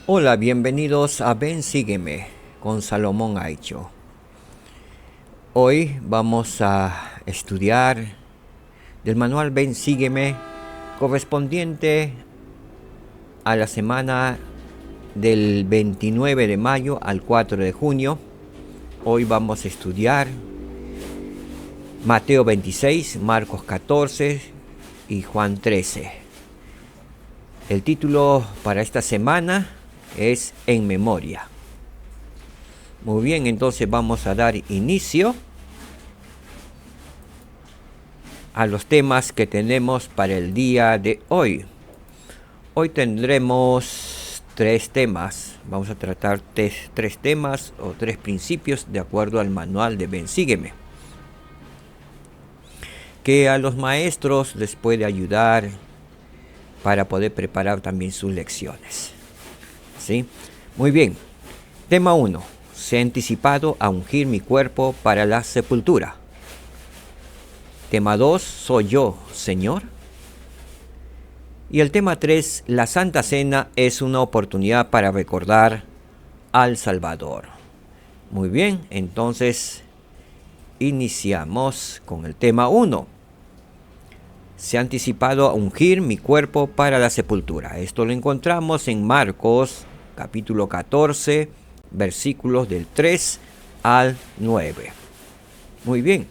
Hola, bienvenidos a Ven Sígueme con Salomón Aicho. Hoy vamos a estudiar del manual Ven Sígueme correspondiente a la semana del 29 de mayo al 4 de junio. Hoy vamos a estudiar Mateo 26, Marcos 14 y Juan 13. El título para esta semana es En Memoria. Muy bien, entonces vamos a dar inicio a los temas que tenemos para el día de hoy. Hoy tendremos tres temas. Vamos a tratar tres temas o tres principios de acuerdo al manual de Ven Sígueme, que a los maestros les puede ayudar para poder preparar también sus lecciones. ¿Sí? Muy bien. Tema 1. Se ha anticipado a ungir mi cuerpo para la sepultura. Tema 2. ¿Soy yo, Señor? Y el tema 3. La Santa Cena es una oportunidad para recordar al Salvador. Muy bien, entonces iniciamos con el tema 1. Se ha anticipado a ungir mi cuerpo para la sepultura. Esto lo encontramos en Marcos capítulo 14, versículos del 3 al 9. Muy bien.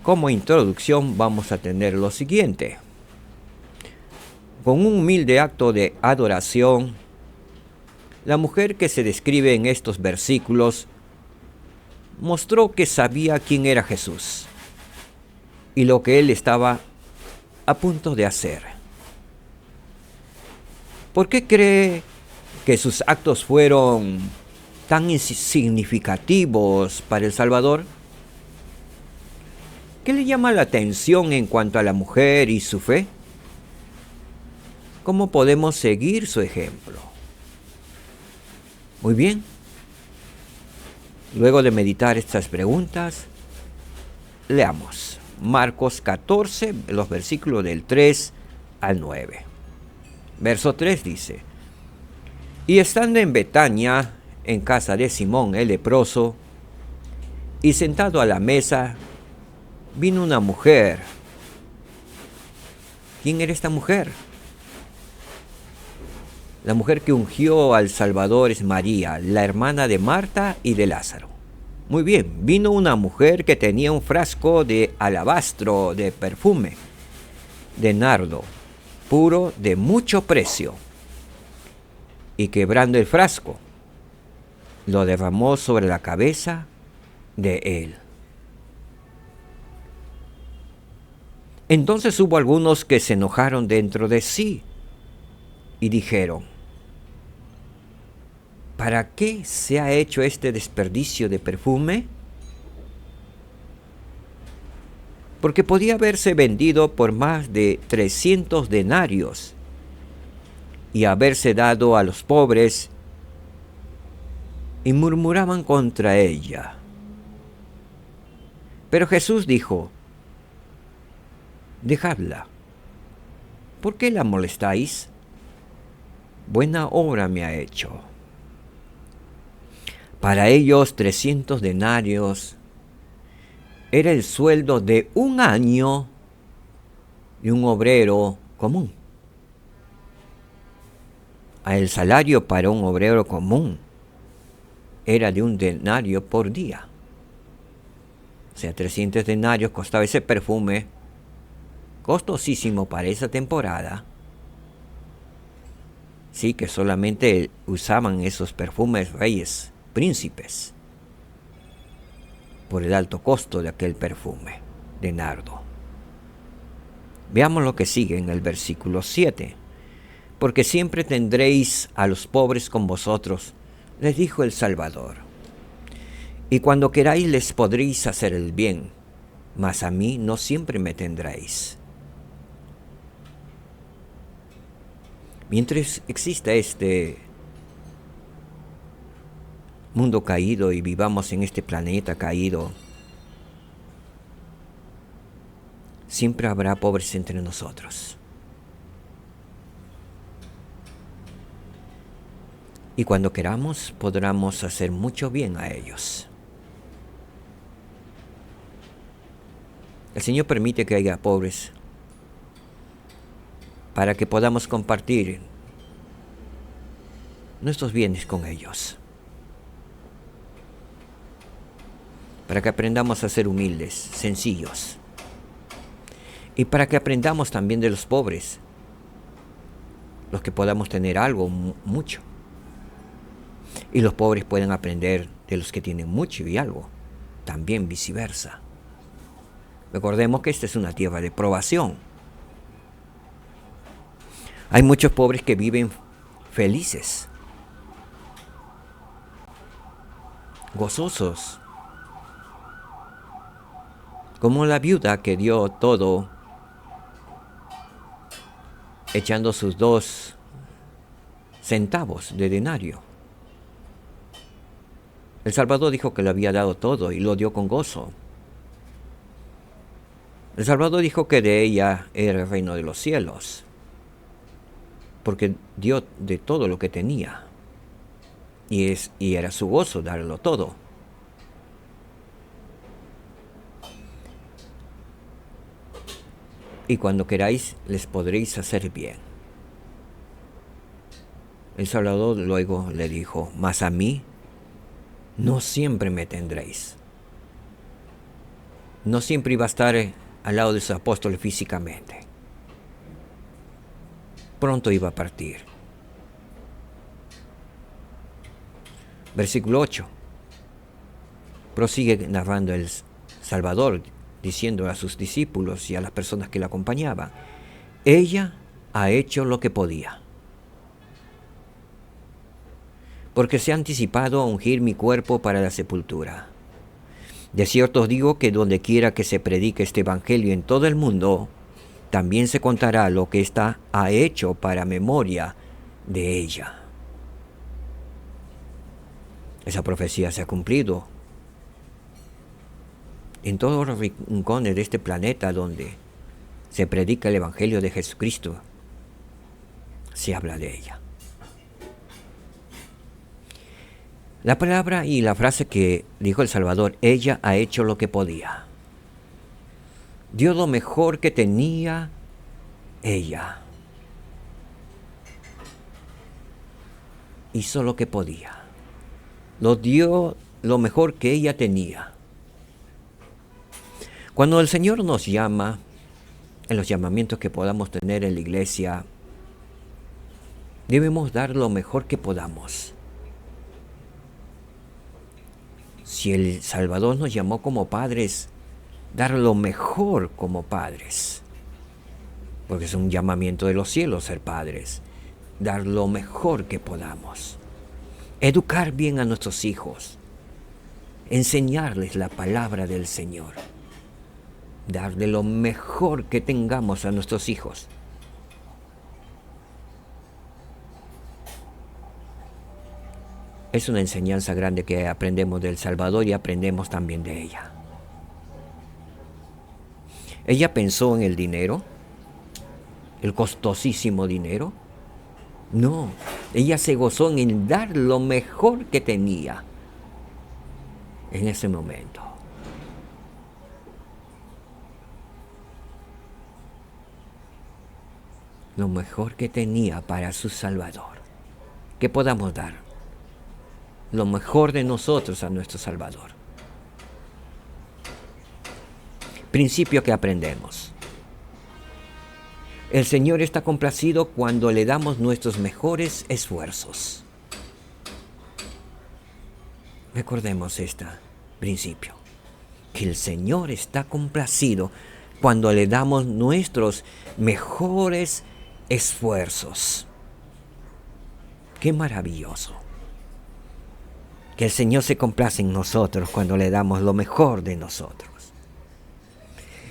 Como introducción vamos a tener lo siguiente. Con un humilde acto de adoración, la mujer que se describe en estos versículos mostró que sabía quién era Jesús y lo que él estaba a punto de hacer. ¿Por qué cree que sus actos fueron tan significativos para el Salvador? ¿Qué le llama la atención en cuanto a la mujer y su fe? ¿Cómo podemos seguir su ejemplo? Muy bien. Luego de meditar estas preguntas, leamos Marcos 14, los versículos del 3 al 9. Verso 3 dice: Y estando en Betania, en casa de Simón el leproso, y sentado a la mesa, vino una mujer. ¿Quién era esta mujer? La mujer que ungió al Salvador es María, la hermana de Marta y de Lázaro. Muy bien, vino una mujer que tenía un frasco de alabastro de perfume, de nardo, puro de mucho precio, y quebrando el frasco, lo derramó sobre la cabeza de él. Entonces hubo algunos que se enojaron dentro de sí y dijeron: ¿para qué se ha hecho este desperdicio de perfume? Porque podía haberse vendido por más de 300 denarios y haberse dado a los pobres, y murmuraban contra ella. Pero Jesús dijo: dejadla. ¿Por qué la molestáis? Buena obra me ha hecho. Para ellos 300 denarios era el sueldo de un año de un obrero común. El salario para un obrero común era de un denario por día. O sea, 300 denarios costaba ese perfume, costosísimo para esa temporada. Sí, que solamente usaban esos perfumes reyes, príncipes, por el alto costo de aquel perfume de nardo. Veamos lo que sigue en el versículo 7. Porque siempre tendréis a los pobres con vosotros, les dijo el Salvador. Y cuando queráis les podréis hacer el bien, mas a mí no siempre me tendréis. Mientras exista este mundo caído y vivamos en este planeta caído, siempre habrá pobres entre nosotros. y cuando queramos podremos hacer mucho bien a ellos. El Señor permite que haya pobres para que podamos compartir nuestros bienes con ellos, para que aprendamos a ser humildes, sencillos, y para que aprendamos también de los pobres, los que podamos tener algo, mucho, y los pobres pueden aprender de los que tienen mucho y algo, también viceversa. Recordemos que esta es una tierra de probación. Hay muchos pobres que viven felices, gozosos, como la viuda que dio todo, echando sus 2 centavos de denario. El Salvador dijo que le había dado todo y lo dio con gozo. El Salvador dijo que de ella era el reino de los cielos, porque dio de todo lo que tenía, y era su gozo darlo todo. Y cuando queráis les podréis hacer bien. El Salvador luego le dijo: mas a mí no siempre me tendréis. No siempre iba a estar al lado de sus apóstoles físicamente. Pronto iba a partir. Versículo 8. Prosigue narrando el Salvador, diciendo a sus discípulos y a las personas que la acompañaban: ella ha hecho lo que podía, porque se ha anticipado a ungir mi cuerpo para la sepultura. De cierto os digo que donde quiera que se predique este evangelio en todo el mundo, también se contará lo que ésta ha hecho para memoria de ella. Esa profecía se ha cumplido en todos los rincones de este planeta donde se predica el evangelio de Jesucristo. Se habla de ella. La palabra y la frase que dijo el Salvador: ella ha hecho lo que podía. Dio lo mejor que tenía ella. Hizo lo que podía. Lo dio lo mejor que ella tenía. Cuando el Señor nos llama, en los llamamientos que podamos tener en la iglesia, debemos dar lo mejor que podamos. Si el Salvador nos llamó como padres, dar lo mejor como padres, porque es un llamamiento de los cielos ser padres, dar lo mejor que podamos, educar bien a nuestros hijos, enseñarles la palabra del Señor, darle lo mejor que tengamos a nuestros hijos. Es una enseñanza grande que aprendemos del Salvador y aprendemos también de ella. Ella pensó en el dinero, el costosísimo dinero. No, ella se gozó en dar lo mejor que tenía en ese momento. Lo mejor que tenía para su Salvador. ¿Qué podamos dar? Lo mejor de nosotros a nuestro Salvador. Principio que aprendemos. El Señor está complacido cuando le damos nuestros mejores esfuerzos. Recordemos este principio, que el Señor está complacido cuando le damos nuestros mejores esfuerzos. ¡Qué maravilloso! Que el Señor se complace en nosotros cuando le damos lo mejor de nosotros.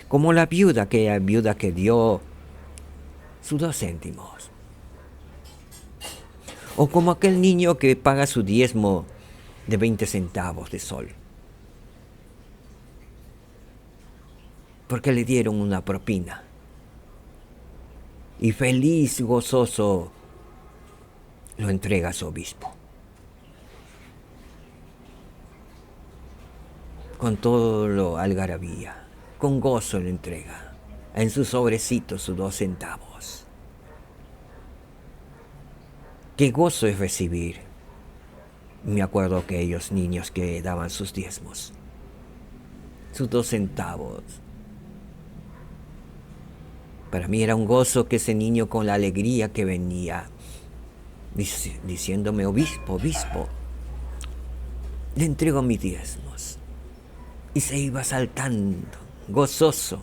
Como la viuda, aquella viuda que dio sus 2 céntimos. O como aquel niño que paga su diezmo de 20 centavos de sol. Porque le dieron una propina. Y feliz, gozoso, lo entrega a su obispo. con todo lo algarabía, con gozo le entrega en su sobrecito sus 2 centavos. Qué gozo es recibir. Me acuerdo aquellos niños que daban sus diezmos, sus 2 centavos. Para mí era un gozo que ese niño, con la alegría que venía, diciéndome: obispo, obispo, le entrego mis diezmos. Y se iba saltando, gozoso.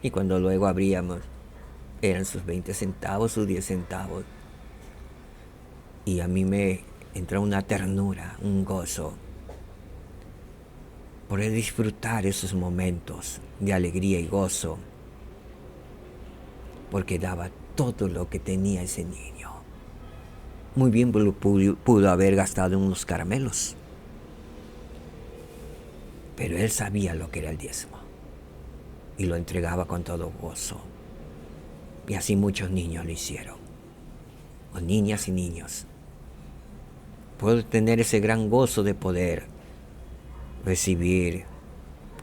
Y cuando luego abríamos, eran sus 20 centavos, sus 10 centavos. Y a mí me entró una ternura, un gozo, por disfrutar esos momentos de alegría y gozo, porque daba todo lo que tenía ese niño. Muy bien pudo haber gastado en unos caramelos, pero él sabía lo que era el diezmo y lo entregaba con todo gozo. Y así muchos niños lo hicieron, o niñas y niños. Puedo tener ese gran gozo de poder recibir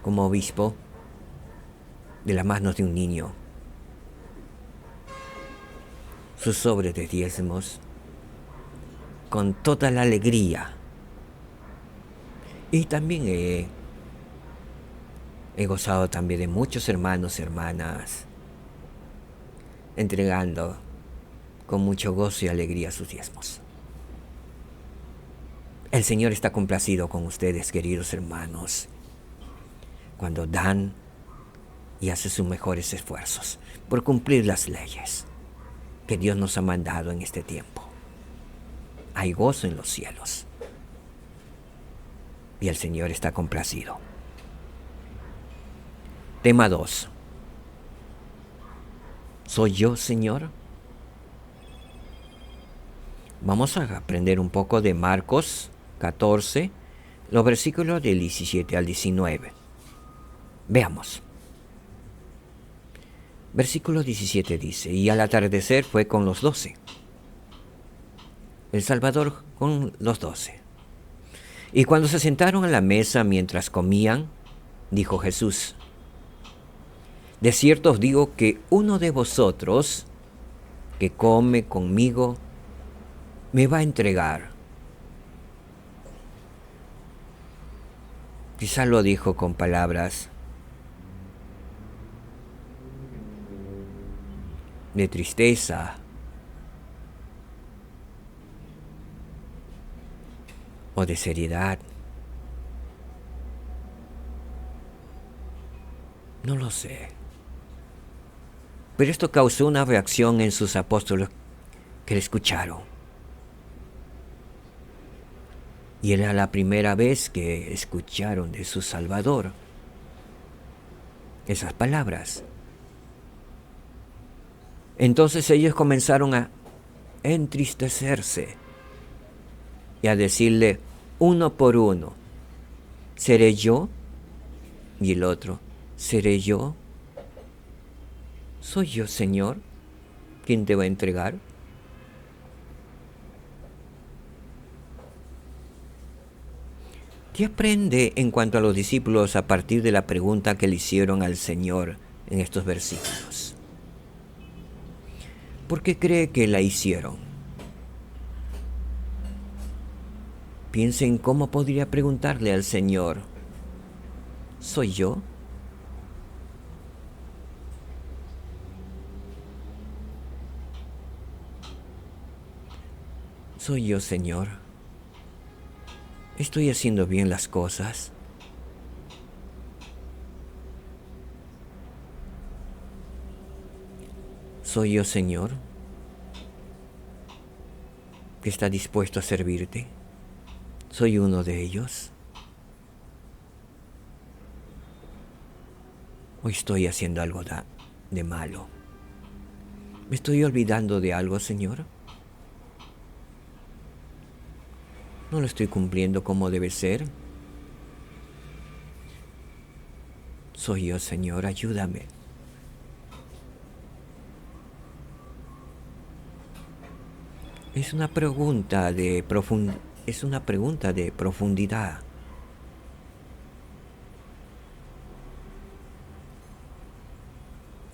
como obispo de las manos de un niño sus sobres de diezmos con toda la alegría. Y también he gozado también de muchos hermanos y hermanas entregando con mucho gozo y alegría sus diezmos. El Señor está complacido con ustedes, queridos hermanos, cuando dan y hacen sus mejores esfuerzos por cumplir las leyes que Dios nos ha mandado en este tiempo. Hay gozo en los cielos y el Señor está complacido. Tema 2. ¿Soy yo, Señor? Vamos a aprender un poco de Marcos 14, los versículos del 17 al 19. Veamos. Versículo 17 dice: y al atardecer fue con los 12. El Salvador con los 12. Y cuando se sentaron a la mesa mientras comían, dijo Jesús: de cierto os digo que uno de vosotros que come conmigo me va a entregar. Quizá lo dijo con palabras de tristeza o de seriedad. No lo sé. Pero esto causó una reacción en sus apóstoles que le escucharon. Y era la primera vez que escucharon de su Salvador esas palabras. Entonces ellos comenzaron a entristecerse y a decirle uno por uno: ¿seré yo? Y el otro: ¿seré yo? ¿Soy yo, Señor, quien te va a entregar? ¿Qué aprende en cuanto a los discípulos a partir de la pregunta que le hicieron al Señor en estos versículos? ¿Por qué cree que la hicieron? Piensen cómo podría preguntarle al Señor: ¿soy yo? ¿Soy yo, Señor? ¿Estoy haciendo bien las cosas? ¿Soy yo, Señor, que está dispuesto a servirte? ¿Soy uno de ellos? ¿O estoy haciendo algo de malo? ¿Me estoy olvidando de algo, Señor? ¿No lo estoy cumpliendo como debe ser? Soy yo, Señor, ayúdame. Es una pregunta de profundidad.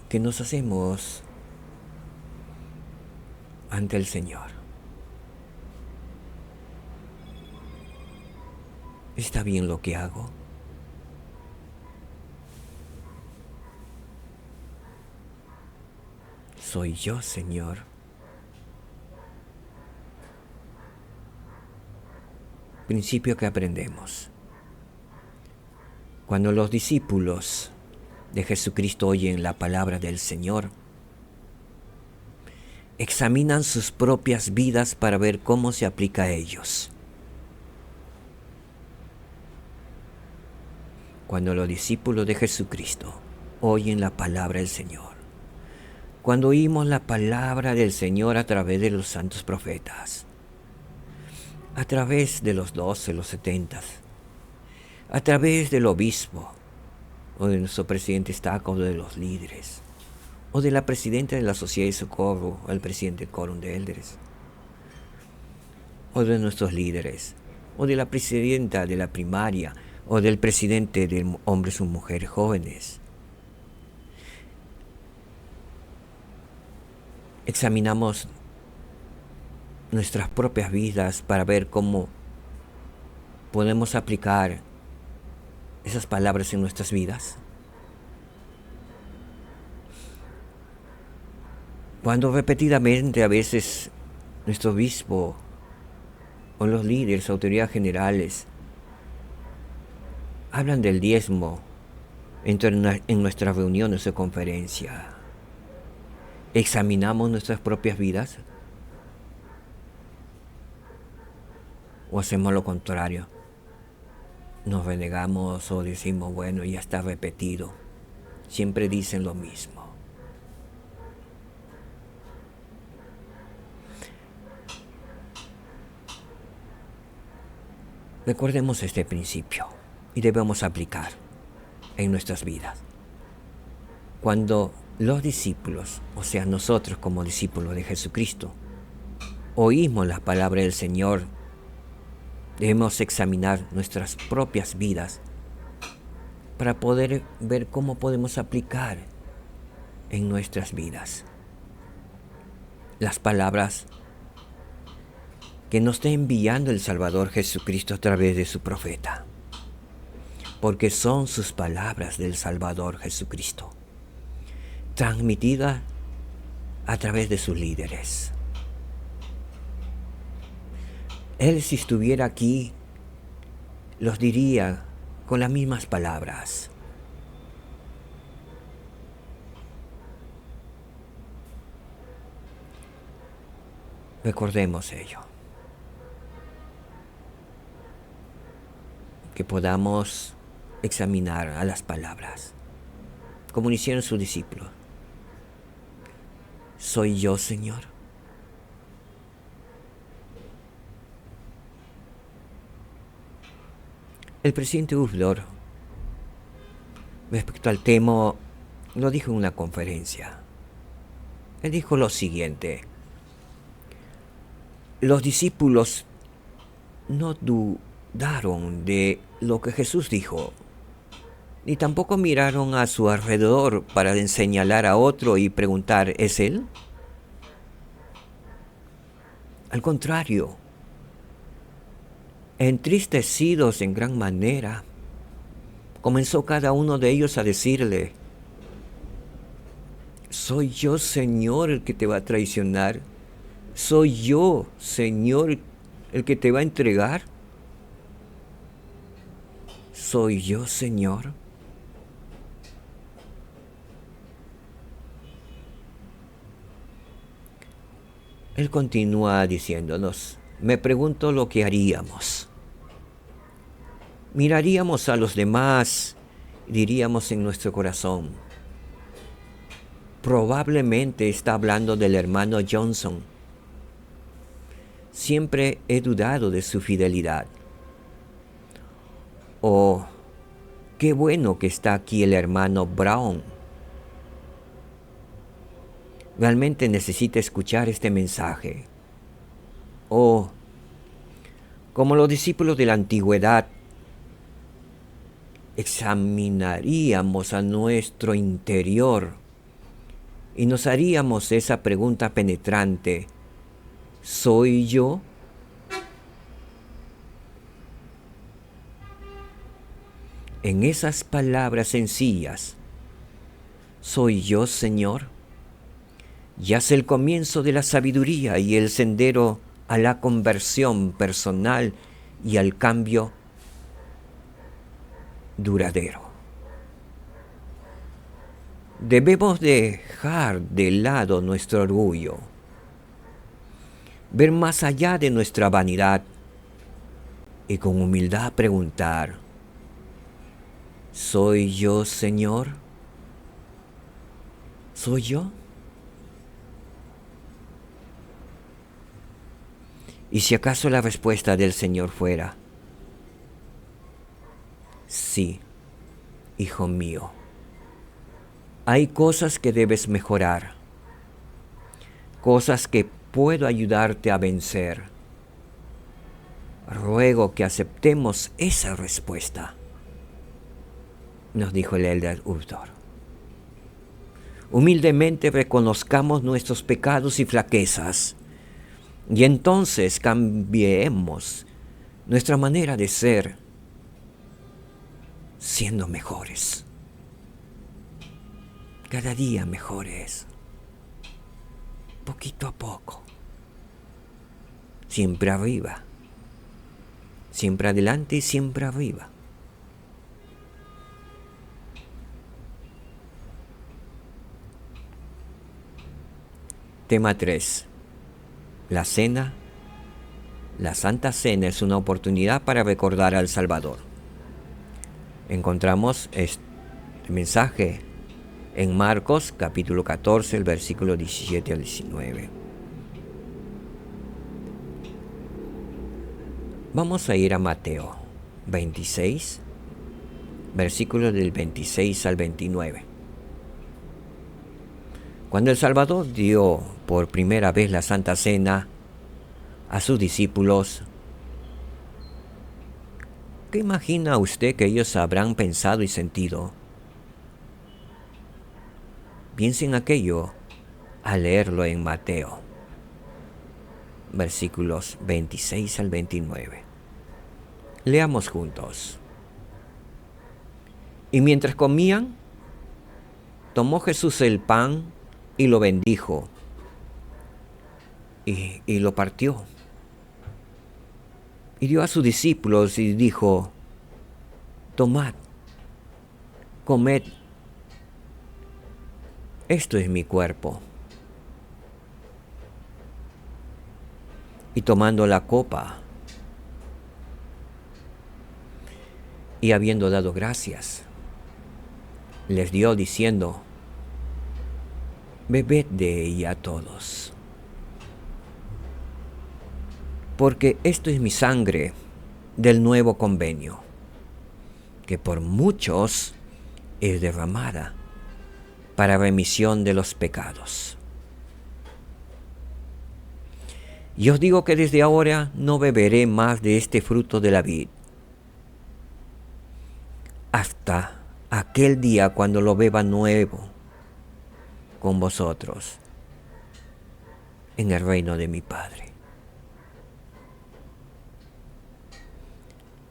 que nos hacemos ante el Señor. ¿Está bien lo que hago? Soy yo, Señor. Principio que aprendemos. Cuando los discípulos de Jesucristo oyen la palabra del Señor, examinan sus propias vidas para ver cómo se aplica a ellos. Cuando los discípulos de Jesucristo oyen la palabra del Señor, cuando oímos la palabra del Señor a través de los santos profetas, a través de los 12, los 70, a través del obispo, o de nuestro presidente Estaca, o de los líderes, o de la presidenta de la Sociedad de Socorro, o el presidente del Quórum de Élderes, o de nuestros líderes, o de la presidenta de la primaria, o del presidente de hombres o mujeres jóvenes. Examinamos nuestras propias vidas para ver cómo podemos aplicar esas palabras en nuestras vidas. Cuando repetidamente a veces nuestro obispo o los líderes, autoridades generales, hablan del diezmo en nuestras reuniones o conferencia, ¿examinamos nuestras propias vidas? ¿O hacemos lo contrario? Nos renegamos o decimos, bueno, ya está repetido. Siempre dicen lo mismo. Recordemos este principio y debemos aplicar en nuestras vidas. Cuando los discípulos, o sea, nosotros como discípulos de Jesucristo, oímos la palabra del Señor, debemos examinar nuestras propias vidas para poder ver cómo podemos aplicar en nuestras vidas las palabras que nos está enviando el Salvador Jesucristo a través de su profeta, porque son sus palabras del Salvador Jesucristo, transmitidas a través de sus líderes. Él, si estuviera aquí, los diría con las mismas palabras. Recordemos ello. Que podamos examinar a las palabras, como hicieron sus discípulos. ¿Soy yo, Señor? El presidente Uflor, respecto al tema, lo dijo en una conferencia. Él dijo lo siguiente: los discípulos no dudaron de lo que Jesús dijo, ni tampoco miraron a su alrededor para señalar a otro y preguntar, ¿es él? Al contrario, entristecidos en gran manera, comenzó cada uno de ellos a decirle, ¿soy yo, Señor, el que te va a traicionar? ¿Soy yo, Señor, el que te va a entregar? ¿Soy yo, Señor? Él continúa diciéndonos, me pregunto lo que haríamos. Miraríamos a los demás y diríamos en nuestro corazón, probablemente está hablando del hermano Johnson. Siempre he dudado de su fidelidad. O, qué bueno que está aquí el hermano Brown. Realmente necesita escuchar este mensaje. O, como los discípulos de la antigüedad, examinaríamos a nuestro interior y nos haríamos esa pregunta penetrante: ¿soy yo? En esas palabras sencillas, ¿soy yo, Señor?, yace el comienzo de la sabiduría y el sendero a la conversión personal y al cambio duradero. Debemos dejar de lado nuestro orgullo, ver más allá de nuestra vanidad y con humildad preguntar: ¿soy yo, Señor? ¿Soy yo? Y si acaso la respuesta del Señor fuera: sí, hijo mío, hay cosas que debes mejorar, cosas que puedo ayudarte a vencer. Ruego que aceptemos esa respuesta, nos dijo el Elder Uchtdorf. Humildemente reconozcamos nuestros pecados y flaquezas, y entonces cambiemos nuestra manera de ser, siendo mejores. Cada día mejores, poquito a poco, siempre arriba, siempre adelante y siempre arriba. Tema 3. La cena. La Santa Cena es una oportunidad para recordar al Salvador. Encontramos este mensaje en Marcos capítulo 14, el versículo 17 al 19. Vamos a ir a Mateo 26, versículos del 26 al 29. Cuando el Salvador dio por primera vez la Santa Cena a sus discípulos, ¿qué imagina usted que ellos habrán pensado y sentido? Piensen aquello al leerlo en Mateo, versículos 26 al 29. Leamos juntos. Y mientras comían, tomó Jesús el pan y lo bendijo, y lo partió. Y dio a sus discípulos y dijo: tomad, comed, esto es mi cuerpo. Y tomando la copa, y habiendo dado gracias, les dio diciendo: bebed de ella todos, porque esto es mi sangre del nuevo convenio, que por muchos es derramada para remisión de los pecados. Y os digo que desde ahora no beberé más de este fruto de la vid, hasta aquel día cuando lo beba nuevo con vosotros en el reino de mi Padre.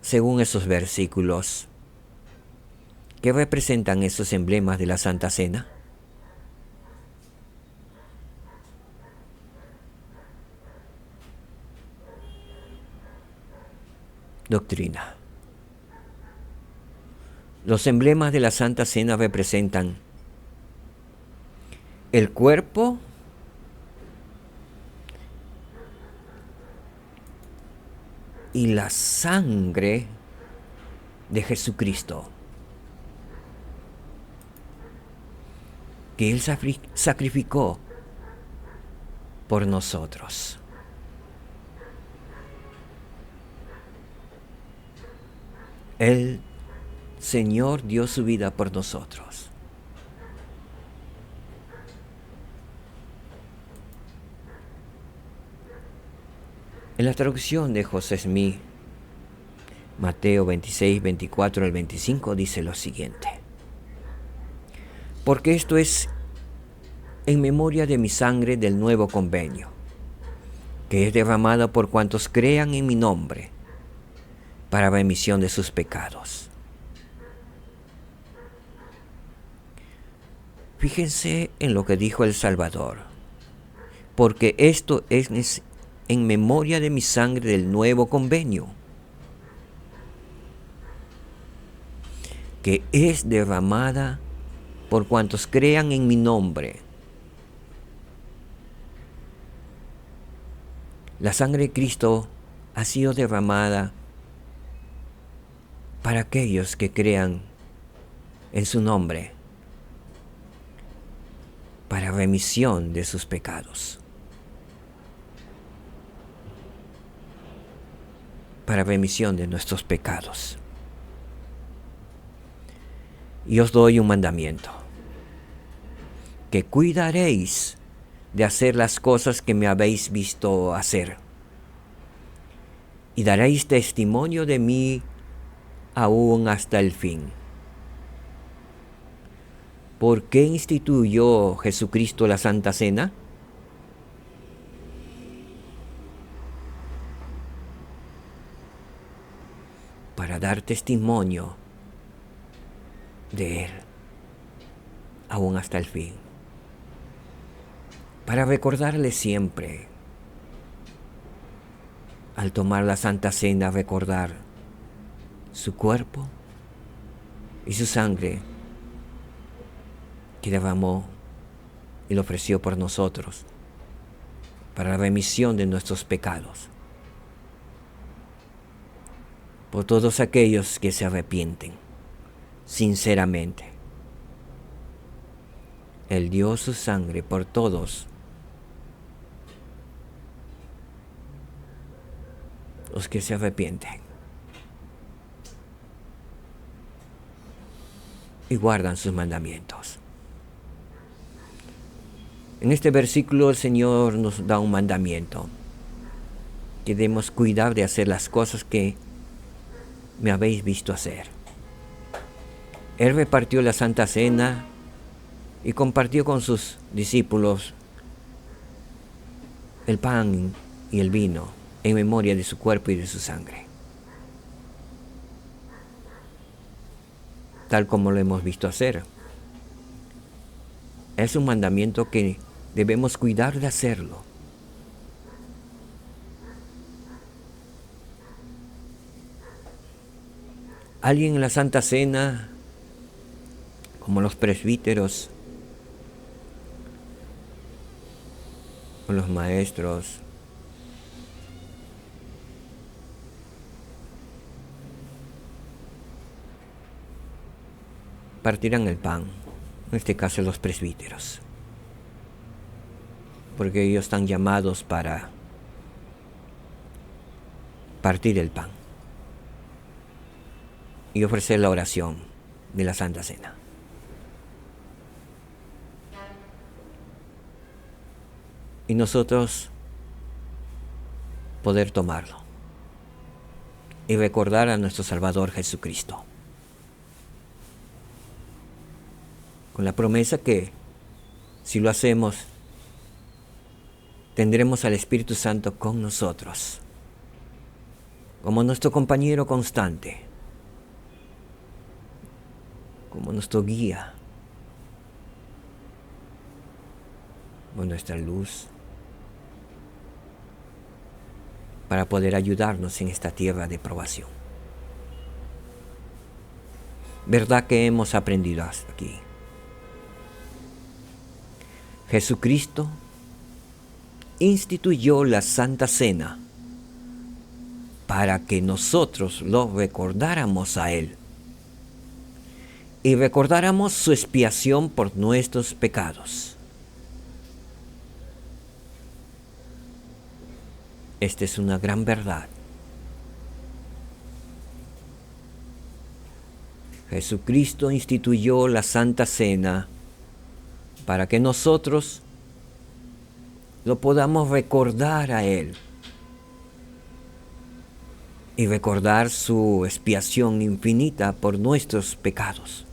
Según esos versículos, ¿qué representan esos emblemas de la Santa Cena? Doctrina. Los emblemas de la Santa Cena representan el cuerpo y la sangre de Jesucristo, que Él sacrificó por nosotros. El Señor dio su vida por nosotros. En la traducción de José Smith, Mateo 26, 24 al 25, dice lo siguiente: porque esto es en memoria de mi sangre del nuevo convenio, que es derramada por cuantos crean en mi nombre, para remisión de sus pecados. Fíjense en lo que dijo el Salvador, porque esto es en memoria de mi sangre del nuevo convenio, que es derramada por cuantos crean en mi nombre. La sangre de Cristo ha sido derramada para aquellos que crean en su nombre, para remisión de sus pecados, para remisión de nuestros pecados. Y os doy un mandamiento, que cuidaréis de hacer las cosas que me habéis visto hacer, y daréis testimonio de mí aún hasta el fin. ¿Por qué instituyó Jesucristo la Santa Cena? Para dar testimonio de Él, aún hasta el fin. Para recordarle siempre, al tomar la Santa Cena, recordar su cuerpo y su sangre que derramó y lo ofreció por nosotros, para la remisión de nuestros pecados, por todos aquellos que se arrepienten sinceramente. Él dio su sangre por todos los que se arrepienten y guardan sus mandamientos. En este versículo el Señor nos da un mandamiento, que debemos cuidar de hacer las cosas que me habéis visto hacer. Él repartió la Santa Cena y compartió con sus discípulos el pan y el vino en memoria de su cuerpo y de su sangre, tal como lo hemos visto hacer. Es un mandamiento que debemos cuidar de hacerlo. Alguien en la Santa Cena, como los presbíteros o los maestros, partirán el pan, en este caso los presbíteros, porque ellos están llamados para partir el pan y ofrecer la oración de la Santa Cena. Y nosotros poder tomarlo y recordar a nuestro Salvador Jesucristo, con la promesa que si lo hacemos, tendremos al Espíritu Santo con nosotros, como nuestro compañero constante, como nuestro guía, como nuestra luz, para poder ayudarnos en esta tierra de probación. ¿Verdad que hemos aprendido hasta aquí? Jesucristo instituyó la Santa Cena para que nosotros lo recordáramos a Él y recordáramos su expiación por nuestros pecados. Esta es una gran verdad. Jesucristo instituyó la Santa Cena para que nosotros lo podamos recordar a Él y recordar su expiación infinita por nuestros pecados.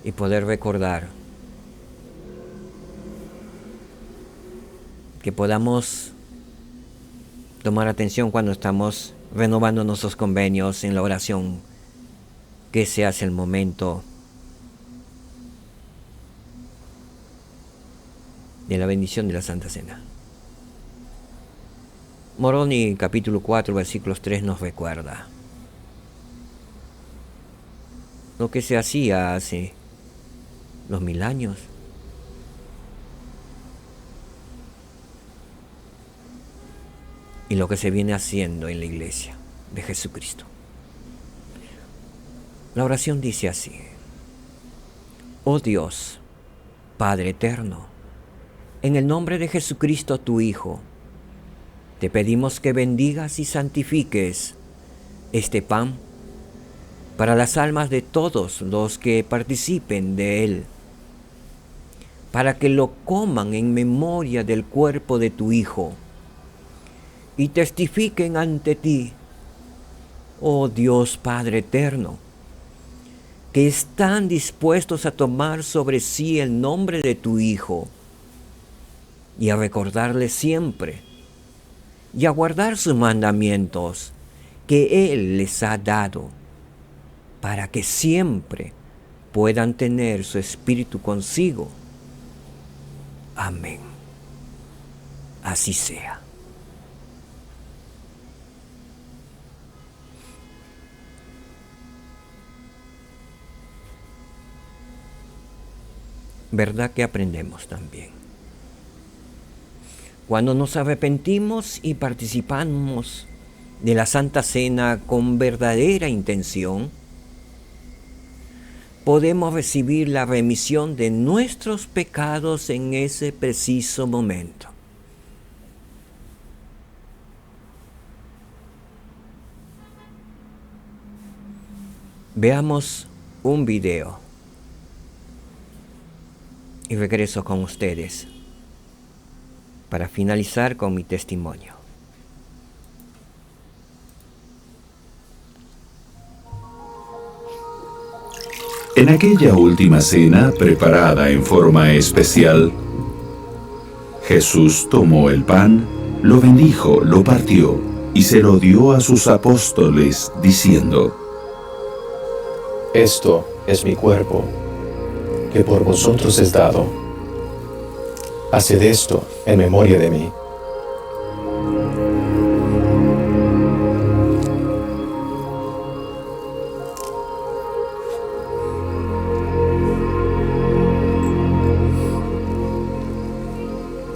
y poder recordar, que podamos tomar atención cuando estamos renovando nuestros convenios en la oración, que ese hace el momento de la bendición de la Santa Cena. Moroni capítulo 4 versículos 3 nos recuerda lo que se hacía hace 2000 años. Y lo que se viene haciendo en la iglesia de Jesucristo. La oración dice así: Oh Dios, Padre eterno, en el nombre de Jesucristo tu Hijo, te pedimos que bendigas y santifiques este pan para las almas de todos los que participen de él, para que lo coman en memoria del cuerpo de tu Hijo y testifiquen ante ti, oh Dios Padre eterno, que están dispuestos a tomar sobre sí el nombre de tu Hijo y a recordarle siempre y a guardar sus mandamientos que Él les ha dado, para que siempre puedan tener su espíritu consigo. Amén. Así sea. ¿Verdad que aprendemos también? Cuando nos arrepentimos y participamos de la Santa Cena con verdadera intención, podemos recibir la remisión de nuestros pecados en ese preciso momento. Veamos un video y regreso con ustedes para finalizar con mi testimonio. En aquella última cena preparada en forma especial, Jesús tomó el pan, lo bendijo, lo partió y se lo dio a sus apóstoles, diciendo: Esto es mi cuerpo, que por vosotros es dado. Haced esto en memoria de mí.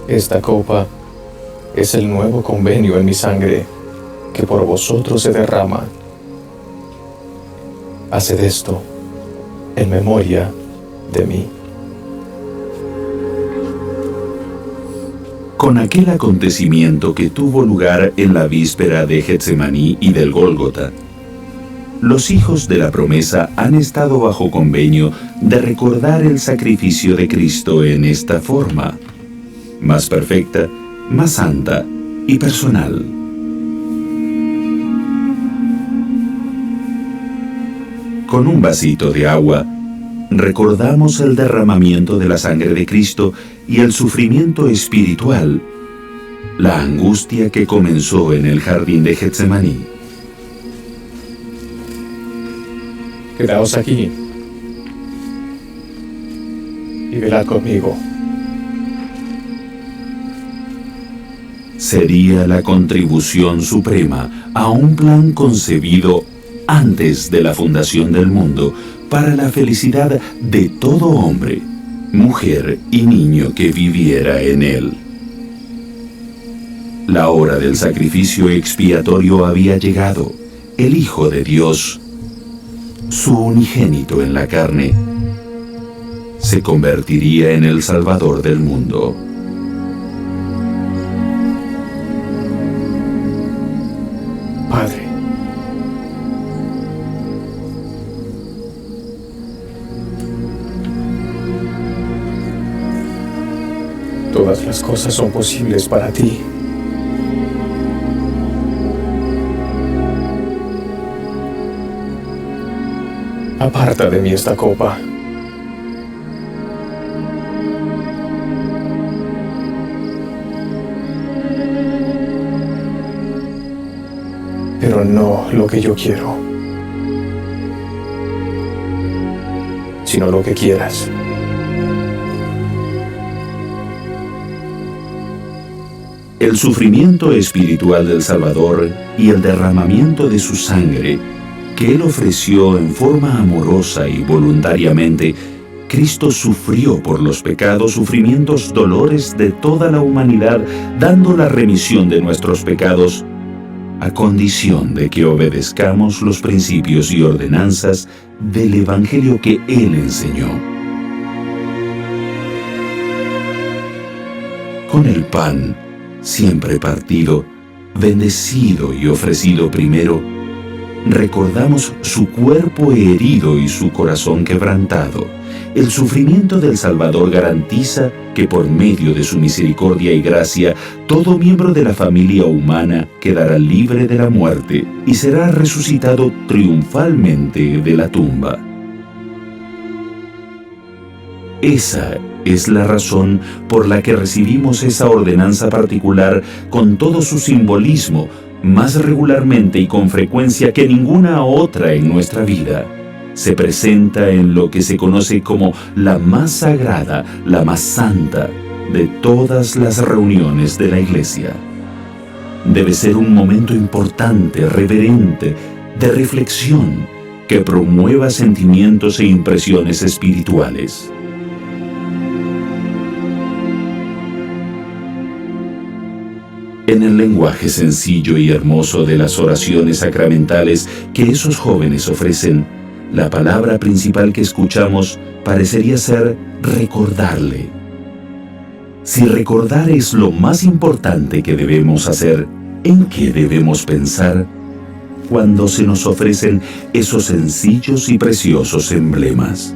Esta copa es el nuevo convenio en mi sangre, que por vosotros se derrama. Haced esto en memoria de mí. Con aquel acontecimiento que tuvo lugar en la víspera de Getsemaní y del Gólgota, los hijos de la promesa han estado bajo convenio de recordar el sacrificio de Cristo en esta forma, más perfecta, más santa y personal. Con un vasito de agua, recordamos el derramamiento de la sangre de Cristo y el sufrimiento espiritual, la angustia que comenzó en el jardín de Getsemaní. Quedaos aquí y velad conmigo. Sería la contribución suprema a un plan concebido antes de la fundación del mundo para la felicidad de todo hombre, mujer y niño que viviera en él. La hora del sacrificio expiatorio había llegado. El Hijo de Dios, su unigénito en la carne, se convertiría en el Salvador del mundo. Padre, todas las cosas son posibles para ti. Aparta de mí esta copa, pero no lo que yo quiero, sino lo que quieras. El sufrimiento espiritual del Salvador y el derramamiento de su sangre, que Él ofreció en forma amorosa y voluntariamente, Cristo sufrió por los pecados, sufrimientos, dolores de toda la humanidad, dando la remisión de nuestros pecados, a condición de que obedezcamos los principios y ordenanzas del Evangelio que Él enseñó. Con el pan, siempre partido, bendecido y ofrecido primero, recordamos su cuerpo herido y su corazón quebrantado. El sufrimiento del Salvador garantiza que por medio de su misericordia y gracia, todo miembro de la familia humana quedará libre de la muerte y será resucitado triunfalmente de la tumba. Esa es la razón por la que recibimos esa ordenanza particular con todo su simbolismo, más regularmente y con frecuencia que ninguna otra en nuestra vida. Se presenta en lo que se conoce como la más sagrada, la más santa de todas las reuniones de la Iglesia. Debe ser un momento importante, reverente, de reflexión, que promueva sentimientos e impresiones espirituales. En el lenguaje sencillo y hermoso de las oraciones sacramentales que esos jóvenes ofrecen, la palabra principal que escuchamos parecería ser recordarle. Si recordar es lo más importante que debemos hacer, ¿en qué debemos pensar cuando se nos ofrecen esos sencillos y preciosos emblemas?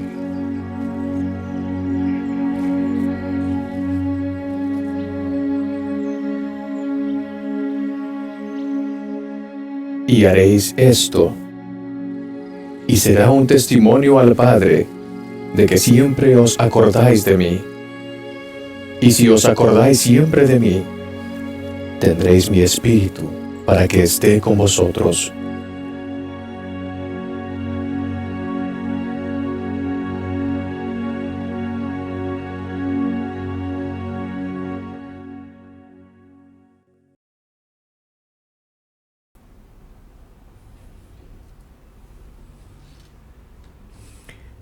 Y haréis esto, y será un testimonio al Padre de que siempre os acordáis de mí. Y si os acordáis siempre de mí, tendréis mi espíritu para que esté con vosotros.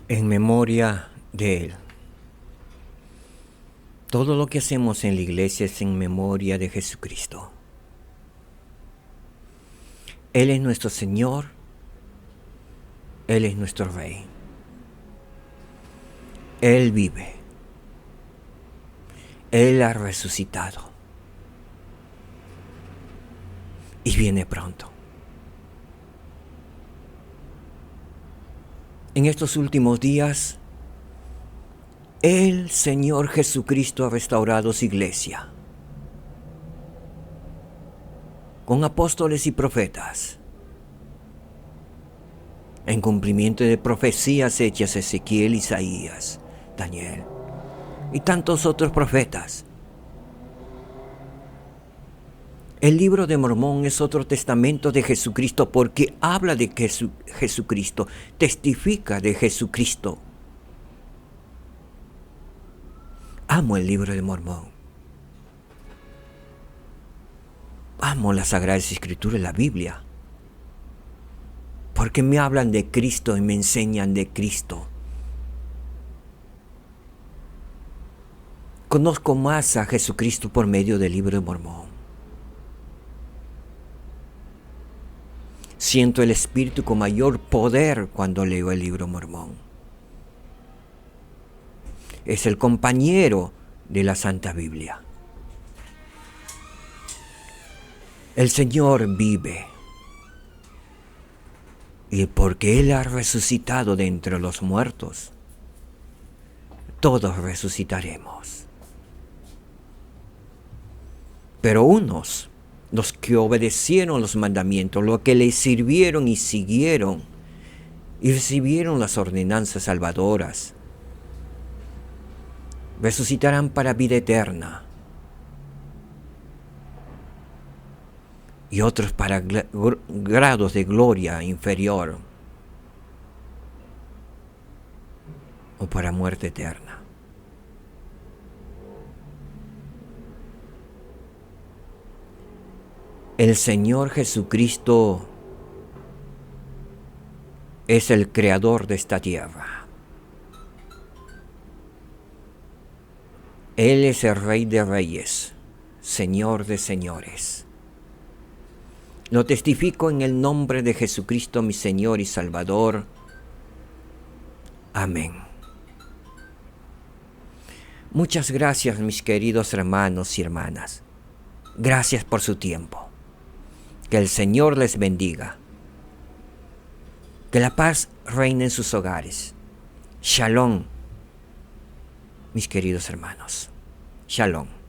En memoria de Él. Todo lo que hacemos en la iglesia es en memoria de Jesucristo. Él es nuestro Señor, Él es nuestro Rey. Él vive. Él ha resucitado. Y viene pronto. En estos últimos días, el Señor Jesucristo ha restaurado su iglesia con apóstoles y profetas, en cumplimiento de profecías hechas Ezequiel, Isaías, Daniel y tantos otros profetas. El libro de Mormón es otro testamento de Jesucristo porque habla de Jesucristo, testifica de Jesucristo. Amo el libro de Mormón. Amo las Sagradas Escrituras, la Biblia, porque me hablan de Cristo y me enseñan de Cristo. Conozco más a Jesucristo por medio del libro de Mormón. Siento el Espíritu con mayor poder cuando leo el libro Mormón. Es el compañero de la Santa Biblia. El Señor vive. Y porque Él ha resucitado de entre los muertos, todos resucitaremos. Pero unos, los que obedecieron los mandamientos, los que le sirvieron y siguieron, y recibieron las ordenanzas salvadoras, resucitarán para vida eterna. y otros para grados de gloria inferior o para muerte eterna. El Señor Jesucristo es el creador de esta tierra. Él es el Rey de Reyes, Señor de señores. Lo testifico en el nombre de Jesucristo, mi Señor y Salvador. Amén. Muchas gracias, mis queridos hermanos y hermanas. Gracias por su tiempo. Que el Señor les bendiga. Que la paz reine en sus hogares. Shalom, mis queridos hermanos. Shalom.